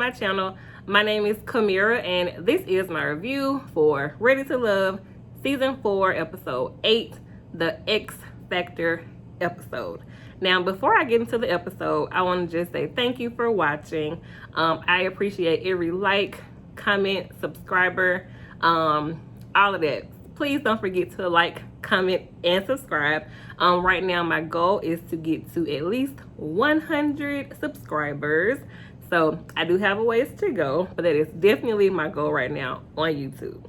my channel. My name is Kamira, and this is my review for Ready to Love Season 4, Episode 8, the X Factor episode. Now, before I get into the episode, I want to just say thank you for watching. I appreciate every like, comment, subscriber, all of that. Please don't forget to like, comment, and subscribe. Right now, my goal is to get to at least 100 subscribers. So I do have a ways to go, but that is definitely my goal right now on YouTube.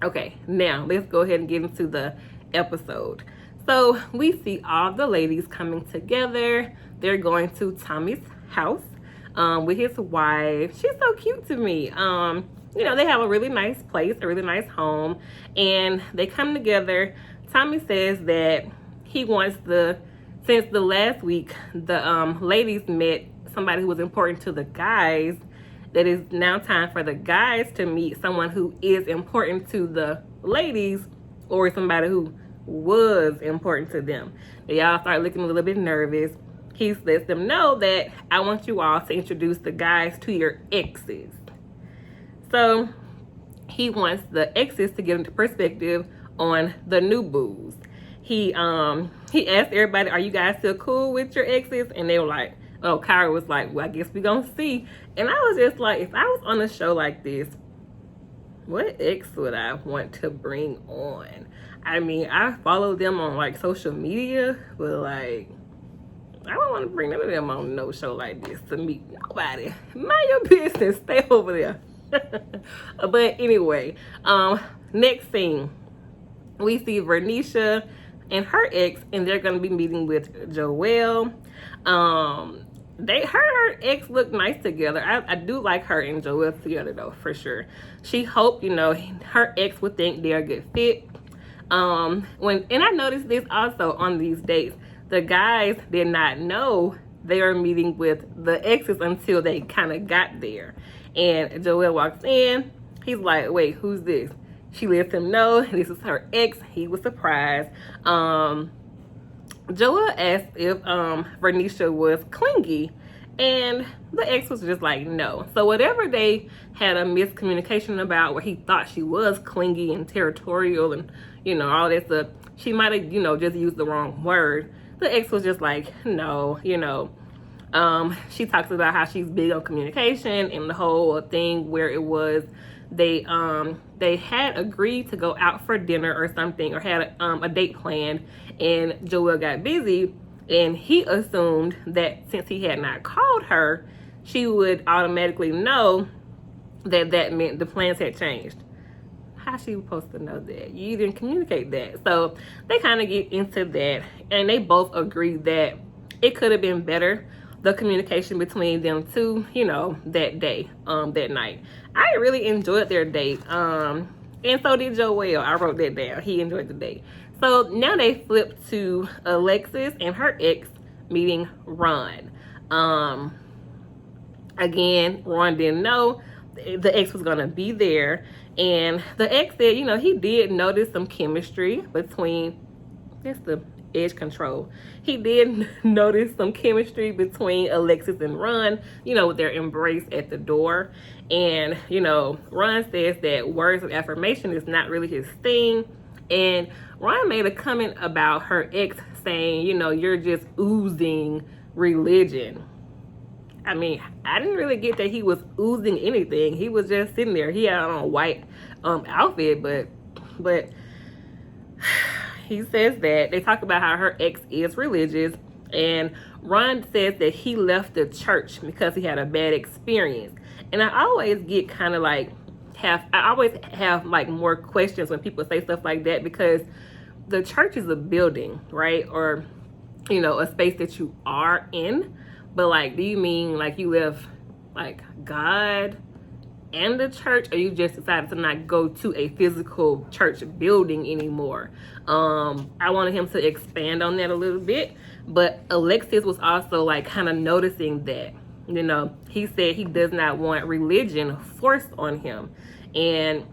Okay, now let's go ahead and get into the episode. So we see all the ladies coming together. They're going to Tommy's house with his wife. She's so cute to me. You know, they have a really nice place, a really nice home, and they come together. Tommy says that he wants since the last week, the ladies met somebody who was important to the guys, that is now time for the guys to meet someone who is important to the ladies, or somebody who was important to them. They all start looking a little bit nervous. He lets them know that I want you all to introduce the guys to your exes. So he wants the exes to give him the perspective on the new boos. He asked everybody, are you guys still cool with your exes? And they were like, oh, Kyra was like, well, I guess we're gonna see. And I was just like, if I was on a show like this, what ex would I want to bring on? I mean, I follow them on like social media, but like, I don't want to bring none of them on no show like this to meet nobody. Mind your business, stay over there. But anyway, next scene, we see Vernisha and her ex, and they're gonna be meeting with Joelle. Her ex look nice together. I do like her and Joelle together though, for sure. She hoped, you know, her ex would think they're a good fit. And I noticed this also on these dates. The guys did not know they were meeting with the exes until they kind of got there. And Joelle walks in. He's like, wait, who's this? She lets him know this is her ex. He was surprised. Joelle asked if Vernisha was clingy, and the ex was just like, no. So whatever they had a miscommunication about, where he thought she was clingy and territorial and, you know, all that stuff, she might have, you know, just used the wrong word. The ex was just like, no, you know. She talks about how she's big on communication and the whole thing where it was they had agreed to go out for dinner or something, or had a date planned, and Joelle got busy, and he assumed that since he had not called her, she would automatically know that that meant the plans had changed. How she was supposed to know that? You didn't communicate that. So they kind of get into that, and they both agree that it could have been better, the communication between them two, you know, that day, that night. I really enjoyed their date, and so did Joelle. I wrote that down. He enjoyed the date. So now they flip to Alexis and her ex meeting Ron. Again, Ron didn't know the ex was gonna be there, and the ex said, you know, he did notice some chemistry between, that's the edge control. He did notice some chemistry between Alexis and Ron, you know, with their embrace at the door. And, you know, Ron says that words of affirmation is not really his thing. And Ron made a comment about her ex saying, you know, you're just oozing religion. I mean, I didn't really get that he was oozing anything. He was just sitting there. He had on a white outfit, but he says that they talk about how her ex is religious, and Ron says that he left the church because he had a bad experience. And I always get kind of like I always have like more questions when people say stuff like that, because the church is a building, right? Or, you know, a space that you are in. But like, do you mean like you left like God and the church, or you just decided to not go to a physical church building anymore? I wanted him to expand on that a little bit, but Alexis was also like kind of noticing that, you know, he said he does not want religion forced on him. And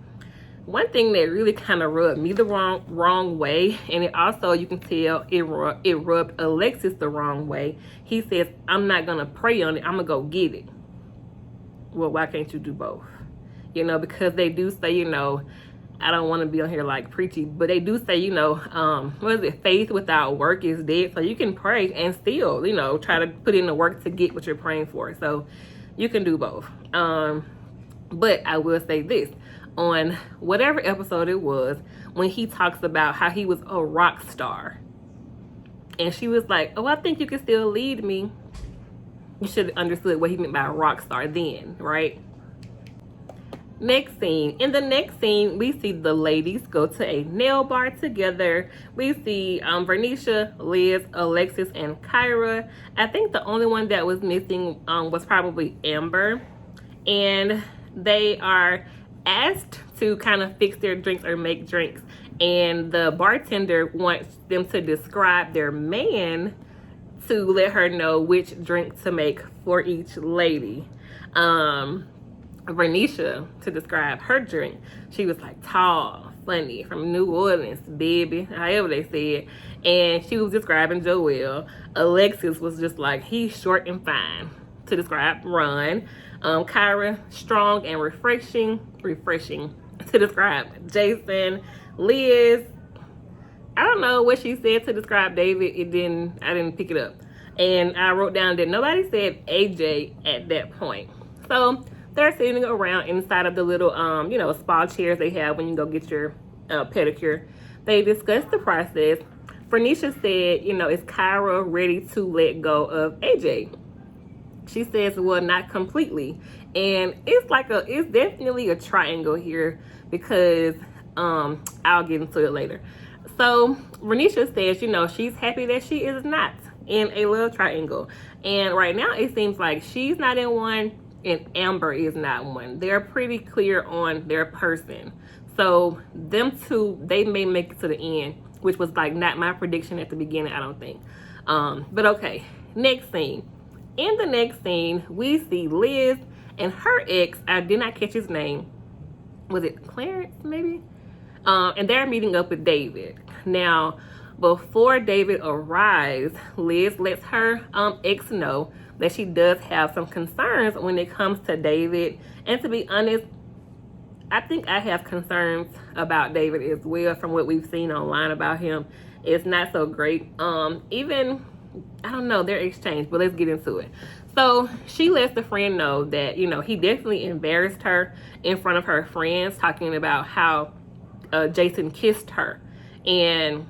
one thing that really kind of rubbed me the wrong way, and it also, you can tell it rubbed Alexis the wrong way. He says, I'm not gonna pray on it, I'm gonna go get it. well, why can't you do both? You know, because they do say, you know, I don't want to be on here like preachy, but they do say, you know, what is it? Faith without work is dead. So you can pray and still, you know, try to put in the work to get what you're praying for. So you can do both. But I will say this, on whatever episode it was, when he talks about how he was a rock star, and she was like, oh, I think you can still lead me. You should have understood what he meant by a rock star then, right? Next scene. In the next scene, we see the ladies go to a nail bar together. We see Vernisha, Liz, Alexis, and Kyra. I think the only one that was missing was probably Amber. And they are asked to kind of fix their drinks or make drinks. And the bartender wants them to describe their man to let her know which drink to make for each lady. Vernisha, to describe her drink, she was like tall, funny, from New Orleans, baby, however they said. And she was describing Joel. Alexis was just like, he's short and fine, to describe Ron. Kyra, strong and refreshing, to describe Jason. Liz, I don't know what she said to describe David. I didn't pick it up. And I wrote down that nobody said AJ at that point. So they're sitting around inside of the little, you know, spa chairs they have when you go get your pedicure. They discussed the process. Vernisha said, you know, is Kyra ready to let go of AJ? She says, well, not completely. And it's definitely a triangle here because I'll get into it later. So Vernisha says, you know, she's happy that she is not in a love triangle. And right now it seems like she's not in one and Amber is not one. They're pretty clear on their person. So them two, they may make it to the end, which was like not my prediction at the beginning, I don't think. But okay, next scene. In the next scene, we see Liz and her ex, I did not catch his name. Was it Clarence, maybe? And they're meeting up with David. Now, before David arrives, Liz lets her ex know that she does have some concerns when it comes to David. And to be honest, I think I have concerns about David as well from what we've seen online about him. It's not so great. Even, I don't know, their exchange, but let's get into it. So she lets the friend know that, you know, he definitely embarrassed her in front of her friends, talking about how Jason kissed her. And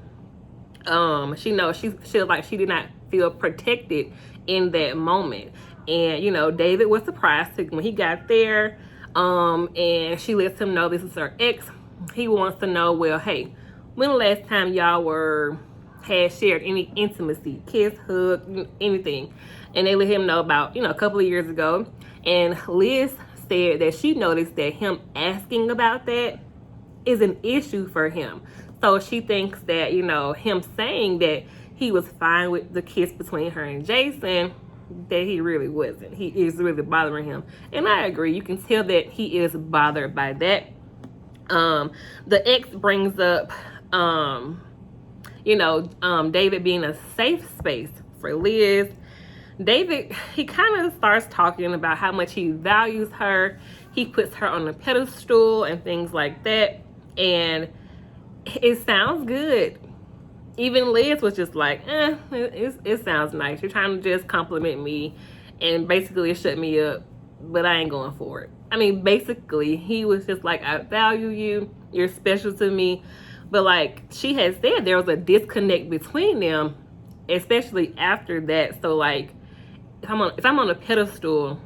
she knows she feels like she did not feel protected in that moment. And, you know, David was surprised when he got there. And she lets him know this is her ex. He wants to know, well, hey, when the last time y'all had shared any intimacy, kiss, hug, anything? And they let him know about, you know, a couple of years ago. And Liz said that she noticed that him asking about that is an issue for him. So she thinks that, you know, him saying that he was fine with the kiss between her and Jason, that he really wasn't. He is really bothering him. And I agree. You can tell that he is bothered by that. The ex brings up, you know, David being a safe space for Liz. David, he kind of starts talking about how much he values her. He puts her on a pedestal and things like that. And it sounds good. Even Liz was just like, it sounds nice. You're trying to just compliment me and basically shut me up, but I ain't going for it. I mean, basically, he was just like, I value you. You're special to me. But like she had said, there was a disconnect between them, especially after that. So like, if I'm on a pedestal,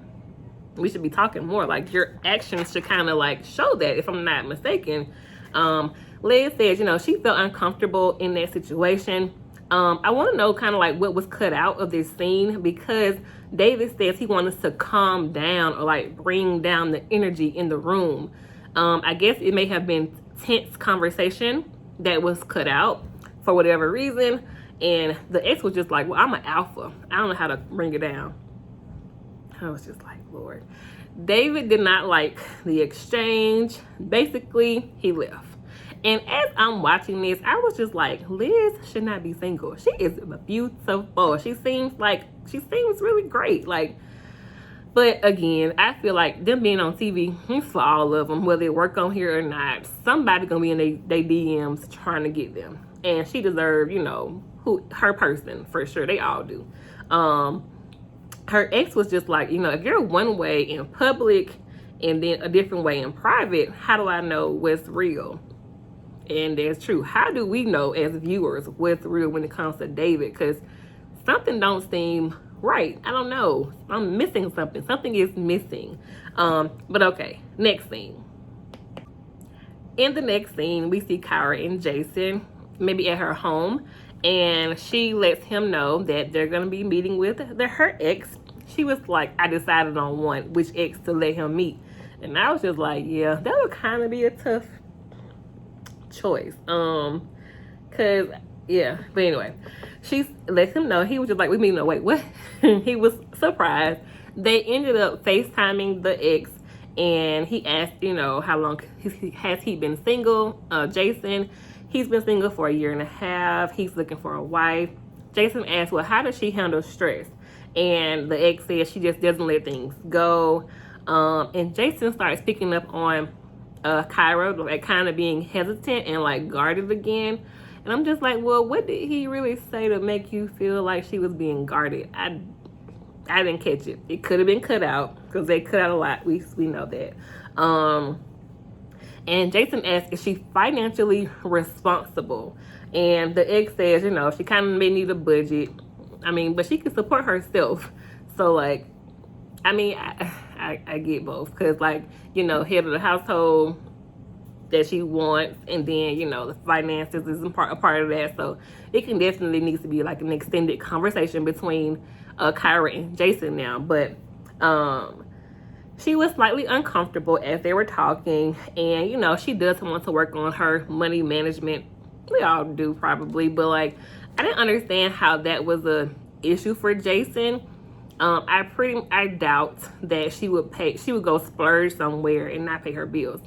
we should be talking more. Like your actions should kind of like show that, if I'm not mistaken. Liz says, you know, she felt uncomfortable in that situation. I want to know kind of like what was cut out of this scene, because David says he wanted to calm down or like bring down the energy in the room. I guess it may have been tense conversation that was cut out for whatever reason. And the ex was just like, well, I'm an alpha. I don't know how to bring it down. I was just like, Lord. David did not like the exchange. Basically, he left. And as I'm watching this, I was just like, Liz should not be single. She is beautiful. She seems really great. Like, But again, I feel like them being on TV, it's for all of them, whether they work on here or not. Somebody gonna be in they DMs trying to get them, and she deserved, you know, her person for sure. They all do. Her ex was just like, you know, if you're one way in public and then a different way in private, how do I know what's real? And that's true. How do we know as viewers what's real when it comes to David? Because something don't seem right. I don't know. I'm missing something. Something is missing. But okay, next scene. In the next scene, we see Kyra and Jason maybe at her home, and she lets him know that they're going to be meeting with her ex. She was like, I decided on which ex to let him meet. And I was just like, yeah, that would kind of be a tough choice. Cause yeah, but anyway, she let him know. He was just like, we mean, no, wait, what? He was surprised. They ended up FaceTiming the ex, and he asked, you know, how long has he been single? Jason, he's been single for 1.5 years. He's looking for a wife. Jason asked, well, how does she handle stress? And the ex said she just doesn't let things go. And Jason starts picking up on Kyra, like kind of being hesitant and like guarded again. And I'm just like, well, what did he really say to make you feel like she was being guarded? I didn't catch it. It could have been cut out, because they cut out a lot. We know that. And Jason asked, is she financially responsible? And the ex says, you know, she kind of may need a budget. I mean, but she can support herself. So, like, I mean, I get both. Because, like, you know, head of the household that she wants. And then, you know, the finances is a part of that. So, it can definitely needs to be, like, an extended conversation between Kyra and Jason now. But, she was slightly uncomfortable as they were talking. And, you know, she does want to work on her money management. We all do probably. But, like, I didn't understand how that was a issue for Jason. I doubt that she would go splurge somewhere and not pay her bills.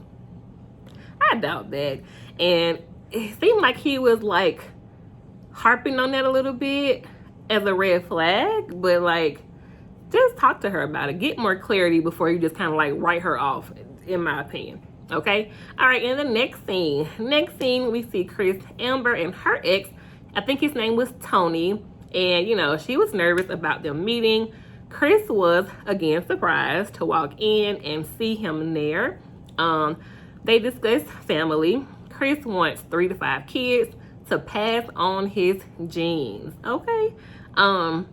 I doubt that. And it seemed like he was like harping on that a little bit as a red flag, but like, just talk to her about it. Get more clarity before you just kind of like write her off, in my opinion. Okay. All right. In the next scene, we see Chris, Amber, and her ex. I think his name was Tony. And, you know, she was nervous about them meeting. Chris was, again, surprised to walk in and see him there. They discussed family. Chris wants 3 to 5 kids to pass on his genes. Okay. And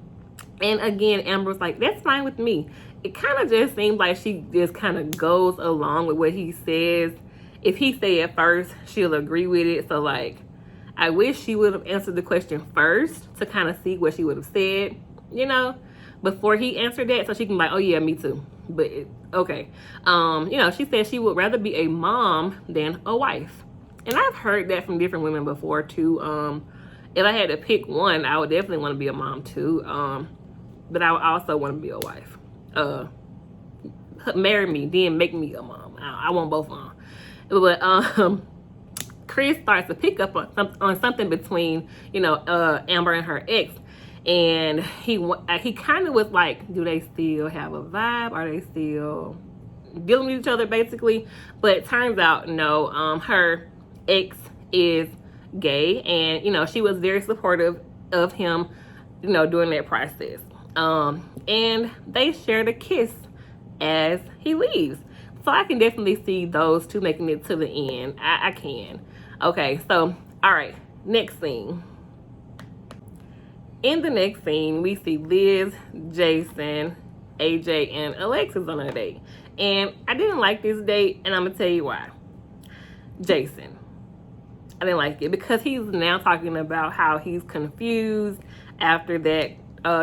again, Amber was like, that's fine with me. It kind of just seems like she just kind of goes along with what he says. If he say it first, she'll agree with it. So, like, I wish she would have answered the question first to kind of see what she would have said, you know, before he answered that, so she can be like, oh yeah, me too. But okay. You know, she said she would rather be a mom than a wife. And I've heard that from different women before too. If I had to pick one, I would definitely want to be a mom too. But I would also want to be a wife. Marry me, then make me a mom. I want both of them. But Chris starts to pick up on something between, you know, Amber and her ex. And he kind of was like, do they still have a vibe? Are they still dealing with each other, basically? But it turns out, no, her ex is gay. And, you know, she was very supportive of him, you know, during that process. And they shared a kiss as he leaves. So I can definitely see those two making it to the end. I can. Okay, so, all right, next scene. In the next scene, we see Liz, Jason, AJ, and Alexis on a date. And I didn't like this date, and I'm going to tell you why. Jason. I didn't like it because he's now talking about how he's confused after that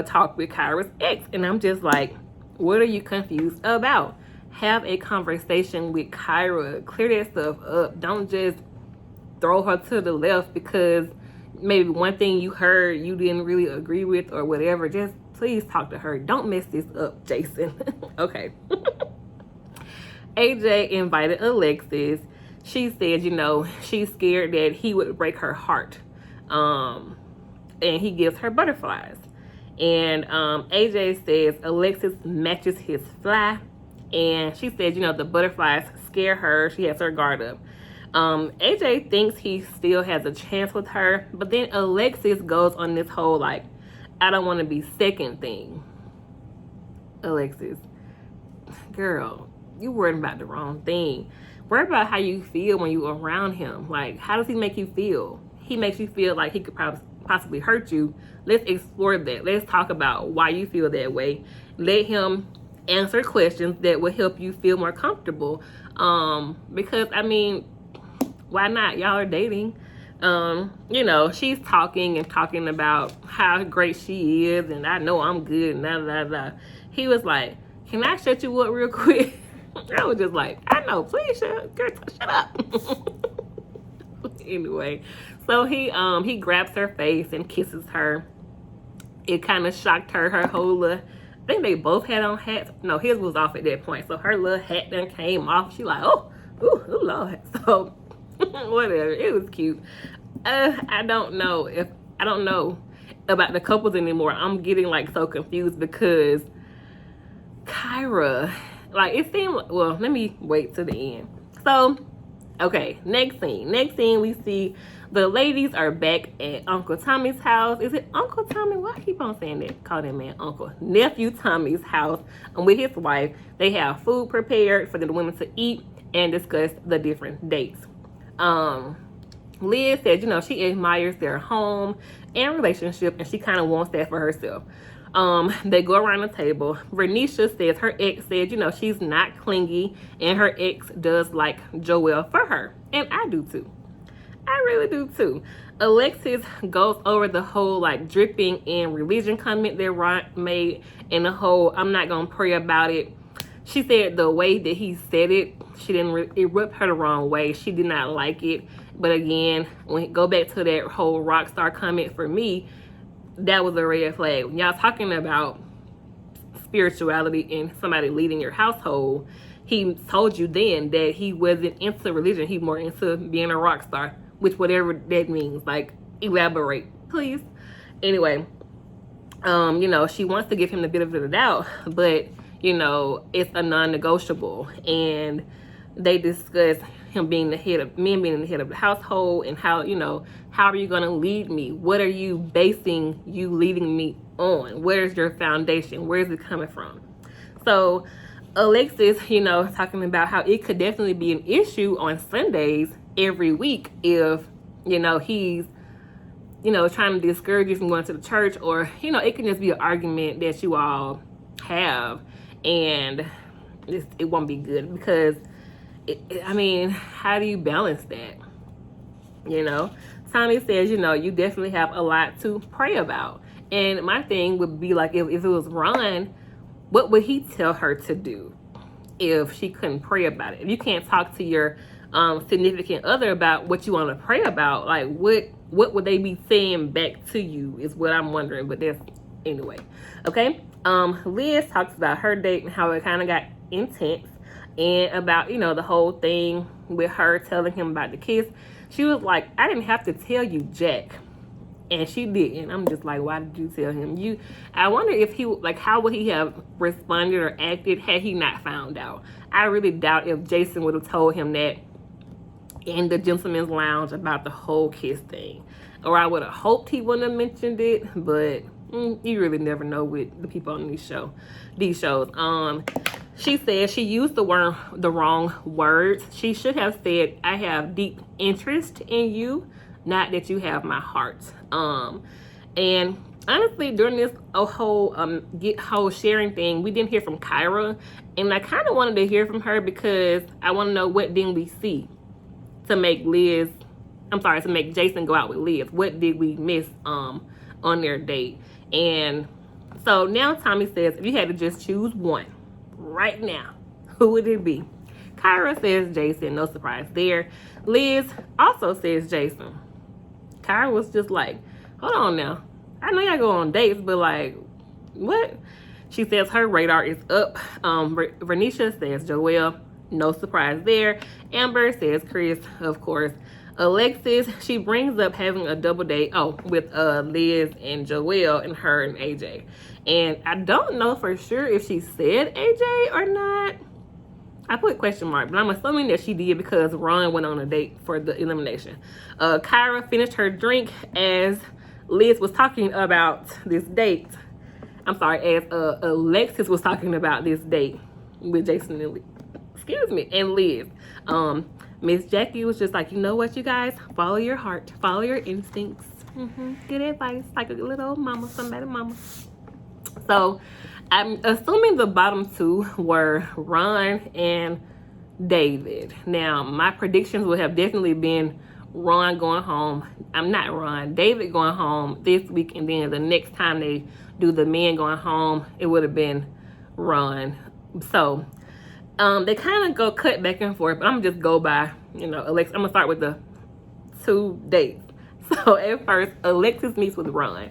talk with Kyra's ex. And I'm just like, what are you confused about? Have a conversation with Kyra. Clear that stuff up. Don't just throw her to the left because maybe one thing you heard you didn't really agree with or whatever. Just please talk to her. Don't mess this up, Jason. Okay. AJ invited Alexis. She said, you know, she's scared that he would break her heart. And he gives her butterflies. And AJ says Alexis matches his fly. And she said, you know, the butterflies scare her. She has her guard up. AJ thinks he still has a chance with her. But then Alexis goes on this whole, like, I don't want to be second thing. Alexis, girl, you worried about the wrong thing. Worry about how you feel when you're around him. Like, how does he make you feel? He makes you feel like he could possibly hurt you. Let's explore that. Let's talk about why you feel that way. Let him answer questions that will help you feel more comfortable. Because, I mean, why not? Y'all are dating. You know, she's talking about how great she is, and I know I'm good, and blah, blah, blah. He was like, can I shut you up real quick? I was just like, I know, please shut up. Anyway, so he grabs her face and kisses her. It kind of shocked her. Her whole little, I think they both had on hats. No, his was off at that point. So her little hat then came off. She like, oh, ooh, Lord. So whatever. It was cute. I don't know about the couples anymore. I'm getting like so confused because Kyra, like, it seemed like, well, let me wait to the end. So, okay, next scene we see the ladies are back at Uncle Tommy's house. Is it Uncle Tommy? Why I keep on saying that? Call that man Uncle. Nephew Tommy's house with his wife. They have food prepared for the women to eat and discuss the different dates. Liz said, you know, she admires their home and relationship, and she kind of wants that for herself. They go around the table. Renisha says her ex said, you know, she's not clingy, and her ex does like Joel for her. And I do too. I really do too. Alexis goes over the whole like dripping in religion comment that Ron made, and the whole I'm not gonna pray about it. She said the way that he said it, she didn't, it rubbed her the wrong way. She did not like it. But again, when we go back to that whole rock star comment, for me, that was a red flag. When y'all talking about spirituality and somebody leading your household, he told you then that he wasn't into religion. He more into being a rock star, which whatever that means. Like, elaborate, please. Anyway, you know, she wants to give him the benefit of the doubt, but you know, it's a non-negotiable. And they discuss him being the head of, men being the head of the household, and how, you know, how are you going to lead me? What are you basing you leading me on? Where's your foundation? Where's it coming from? So Alexis, you know, talking about how it could definitely be an issue on Sundays every week if, you know, he's, you know, trying to discourage you from going to the church, or, you know, it can just be an argument that you all have, and it won't be good because I mean, how do you balance that? You know, Tommy says, you know, you definitely have a lot to pray about. And my thing would be like, if it was Ron, what would he tell her to do if she couldn't pray about it? If you can't talk to your significant other about what you want to pray about, like what would they be saying back to you is what I'm wondering. But that's, anyway. Okay. Liz talks about her date and how it kind of got intense, and about, you know, the whole thing with her telling him about the kiss. She was like, I didn't have to tell you, Jack. And she didn't. I'm just like, why did you tell him? I wonder if he, like, how would he have responded or acted had he not found out? I really doubt if Jason would have told him that in the gentleman's lounge about the whole kiss thing. Or I would have hoped he wouldn't have mentioned it, but you really never know with the people on these shows. She said she used the wrong words. She should have said, I have deep interest in you, not that you have my heart. And honestly, during this whole sharing thing, we didn't hear from Kyra, and I kind of wanted to hear from her because I want to know, what didn't we see to make Jason go out with Liz? What did we miss on their date? And so now Tommy says, if you had to just choose one right now, who would it be? Kyra says Jason, no surprise there. Liz also says Jason. Kyra was just like, hold on now, I know y'all go on dates, but like, what? She says her radar is up. Renisha says Joel. No surprise there. Amber says Chris, of course. Alexis, she brings up having a double date, with Liz and Joelle and her and AJ. And I don't know for sure if she said AJ or not. I put question mark, but I'm assuming that she did because Ron went on a date for the elimination. Kyra finished her drink as Liz was talking about this date. I'm sorry, as Alexis was talking about this date with Jason and Liz. Miss Jackie was just like, you know what, you guys, follow your heart, follow your instincts. Good advice, like a little mama, somebody mama. So I'm assuming the bottom two were Ron and David. Now, my predictions would have definitely been David going home this week, and then the next time they do the men going home, it would have been Ron. So they kind of go cut back and forth, but I'm just go by, Alexis. I'm gonna start with the 2 dates. So at first, Alexis meets with Ron.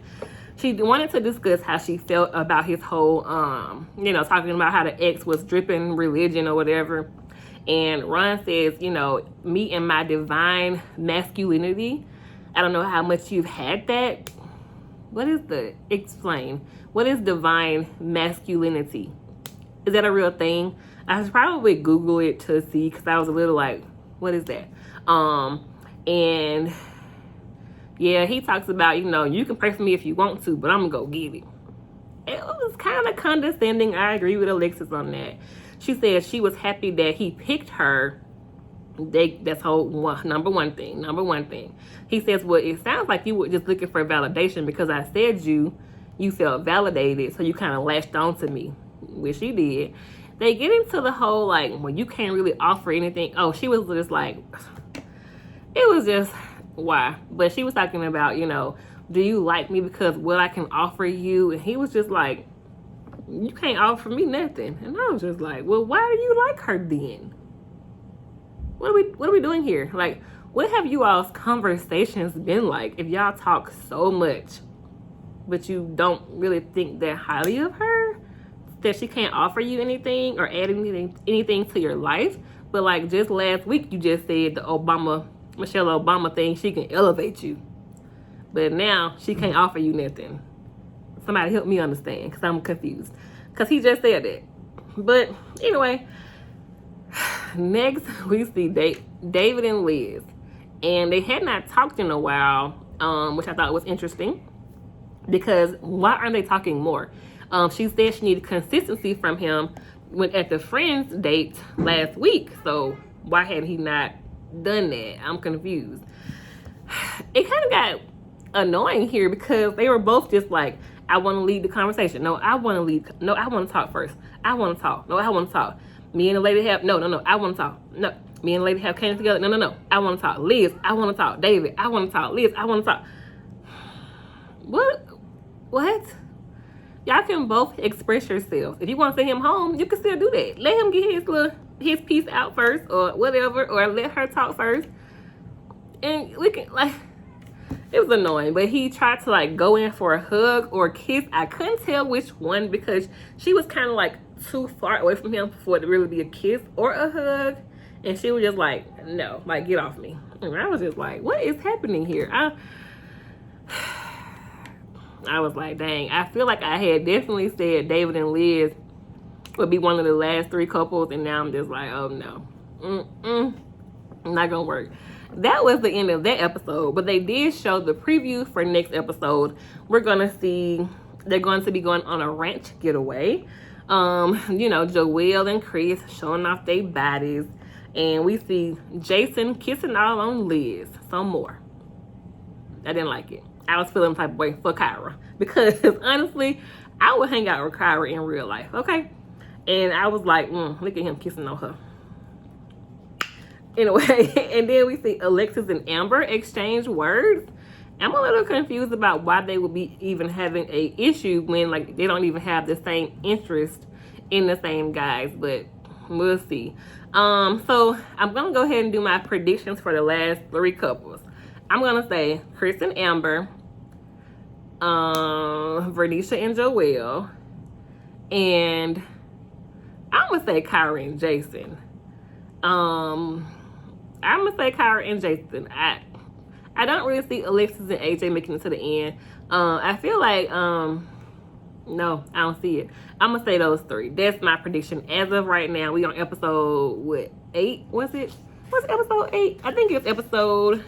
She wanted to discuss how she felt about his whole, talking about how the ex was dripping religion or whatever. And Ron says, me and my divine masculinity. I don't know how much you've had that. Explain. What is divine masculinity? Is that a real thing? I should probably Google it to see, because I was a little like, what is that? And yeah, he talks about, you can pray for me if you want to, but I'm gonna go get it. It was kind of condescending. I agree with Alexis on that. She said she was happy that he picked her. That's number one thing. He says, well, it sounds like you were just looking for validation because I said you felt validated, so you kind of latched on to me, which she did. They get into the whole, like, well, you can't really offer anything. Oh, she was just like, it was just, why? But she was talking about, do you like me because what I can offer you? And he was just like, you can't offer me nothing. And I was just like, well, why do you like her then? What are we doing here? Like, what have you all's conversations been like if y'all talk so much, but you don't really think that highly of her, that she can't offer you anything or add anything to your life? But like just last week, you just said the Michelle Obama thing, she can elevate you. But now she can't offer you nothing. Somebody help me understand, because I'm confused. Because he just said that. But anyway, next we see David and Liz. And they had not talked in a while, which I thought was interesting. Because why aren't they talking more? She said she needed consistency from him at the friends date last week. So why had he not done that? I'm confused. It kind of got annoying here because they were both just like, I want to lead the conversation. No, I want to lead. No, I want to talk first. I want to talk. No, I want to talk. Me and the lady have, no, I want to talk. No, me and the lady have came together. No, I want to talk. Liz, I want to talk. David, I want to talk. Liz, I want to talk. What? Y'all can both express yourselves. If you want to send him home, you can still do that. Let him get his piece out first or whatever, or let her talk first. And we can, like, it was annoying, but he tried to like go in for a hug or a kiss. I couldn't tell which one because she was kind of like too far away from him for it to really be a kiss or a hug. And she was just like, no, like, get off me. And I was just like, what is happening here? I was like, dang, I feel like I had definitely said David and Liz would be one of the last 3 couples, and now I'm just like, oh no, not gonna work. That was the end of that episode, but they did show the preview for next episode. We're gonna see, they're going to be going on a ranch getaway. Joelle and Chris showing off their bodies, and we see Jason kissing all on Liz some more. I didn't like it. I was feeling type of way for Kyra because honestly, I would hang out with Kyra in real life, okay? And I was like, look at him kissing on her. Anyway, and then we see Alexis and Amber exchange words. I'm a little confused about why they would be even having a issue when like they don't even have the same interest in the same guys, but we'll see. So I'm gonna go ahead and do my predictions for the last 3 couples. I'm gonna say Chris and Amber, Vernisha and Joelle, and I'm gonna say Kyra and Jason. I'm gonna say Kyra and Jason. I don't really see Alexis and AJ making it to the end. I feel like no, I don't see it. I'm gonna say those three. That's my prediction as of right now. We on episode 8? Was it? What's episode 8? I think it's episode.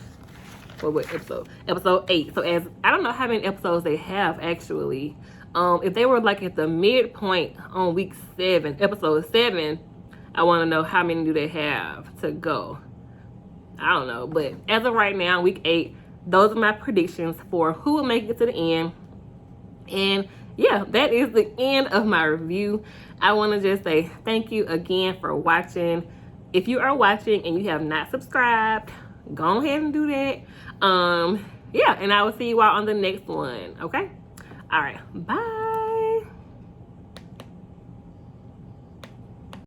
What episode? Episode 8. So as I don't know how many episodes they have actually. If they were like at the midpoint on week 7, episode 7, I want to know how many do they have to go. I don't know, but as of right now, week 8, those are my predictions for who will make it to the end. And yeah, that is the end of my review. I want to just say thank you again for watching. If you are watching and you have not subscribed, go ahead and do that. Yeah, and I will see you all on the next one. Okay? All right. Bye.